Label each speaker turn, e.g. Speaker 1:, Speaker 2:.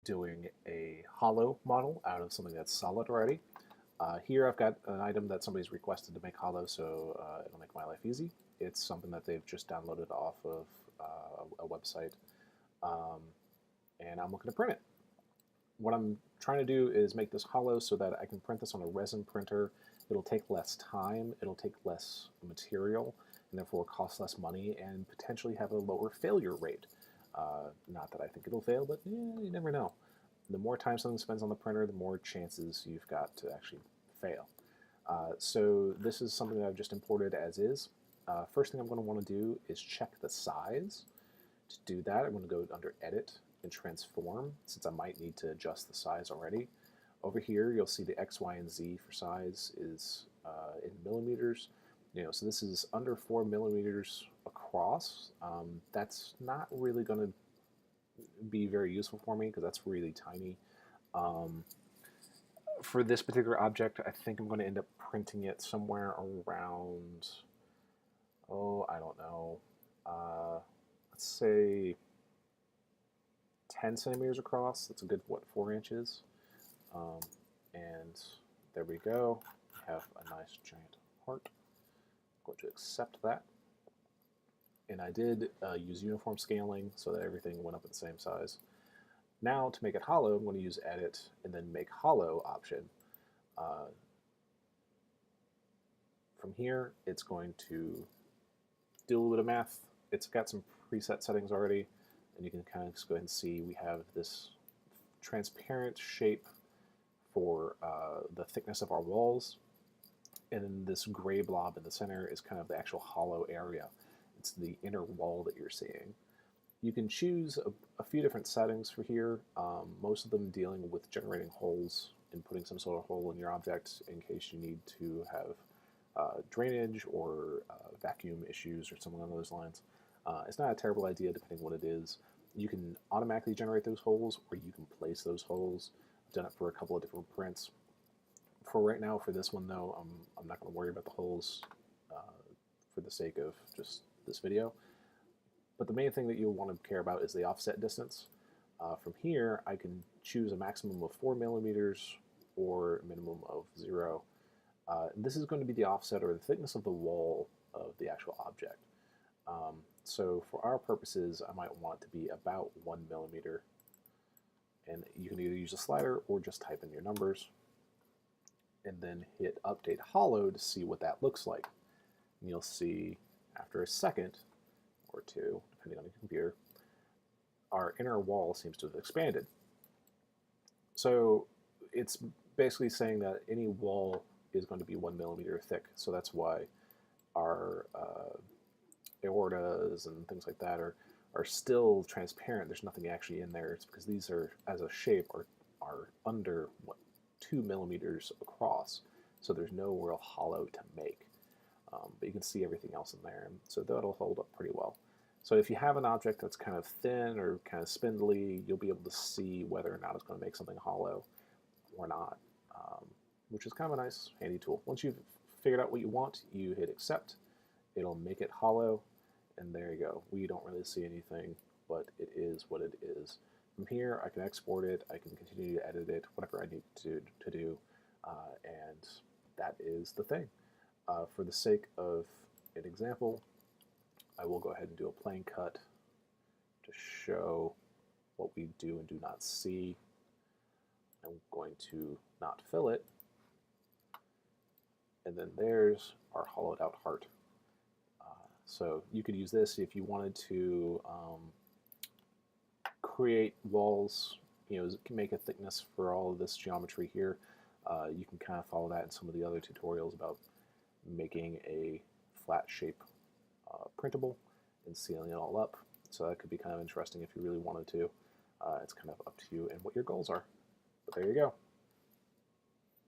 Speaker 1: doing a hollow model out of something that's solid already. Here I've got an item that somebody's requested to make hollow, so it'll make my life easy. It's something that they've just downloaded off of a website, um, and I'm looking to print it. What I'm trying to do is make this hollow so that I can print this on a resin printer. It'll take less time, it'll take less material, and therefore cost less money and potentially have a lower failure rate. Not that I think it'll fail, but you never know. The more time something spends on the printer, the more chances you've got to actually fail. So this is something that I've just imported as is. First thing I'm going to want to do is check the size. To do that, I'm going to go under Edit and Transform, since I might need to adjust the size already. Over here, you'll see the X, Y, and Z for size is in millimeters. So this is under 4 millimeters across. That's not really going to be very useful for me because that's really tiny. For this particular object, I think I'm going to end up printing it somewhere around, I don't know, let's say 10 centimeters across. That's a good, 4 inches? And there we go. We have a nice giant heart. I'm going to accept that. And I did use uniform scaling so that everything went up in the same size. Now to make it hollow, I'm going to use Edit and then Make Hollow option. From here, it's going to do a little bit of math. It's got some preset settings already, and you can kind of just go ahead and see we have this transparent shape for the thickness of our walls, and then this gray blob in the center is kind of the actual hollow area. It's the inner wall that you're seeing. You can choose a few different settings for here, most of them dealing with generating holes and putting some sort of hole in your object in case you need to have drainage or vacuum issues or something along those lines. It's not a terrible idea depending on what it is. You can automatically generate those holes or you can place those holes. I've done it for a couple of different prints. For right now, for this one though, I'm not going to worry about the holes for the sake of just this video. But the main thing that you'll want to care about is the offset distance. From here, I can choose a maximum of 4 millimeters or a minimum of 0. This is going to be the offset or the thickness of the wall of the actual object. So for our purposes, I might want it to be about 1 millimeter. And you can either use a slider or just type in your numbers and then hit Update Hollow to see what that looks like. And you'll see after a second or two, depending on your computer, our inner wall seems to have expanded. So it's basically saying that any wall is going to be 1 millimeter thick. So that's why our aortas and things like that are still transparent. There's nothing actually in there. It's because these are, as a shape, are under 2 millimeters across. So there's no real hollow to make. But you can see everything else in there, so that'll hold up pretty well. So if you have an object that's kind of thin or kind of spindly, you'll be able to see whether or not it's going to make something hollow or not, which is kind of a nice, handy tool. Once you've figured out what you want, you hit Accept. It'll make it hollow, and there you go. We don't really see anything, but it is what it is. From here, I can export it, I can continue to edit it, whatever I need to do, and that is the thing. For the sake of an example, I will go ahead and do a plane cut to show what we do and do not see. I'm going to not fill it, and then there's our hollowed out heart. So you could use this if you wanted to create walls, make a thickness for all of this geometry here. You can kind of follow that in some of the other tutorials about making a flat shape printable and sealing it all up. So that could be kind of interesting if you really wanted to. It's kind of up to you and what your goals are. But there you go.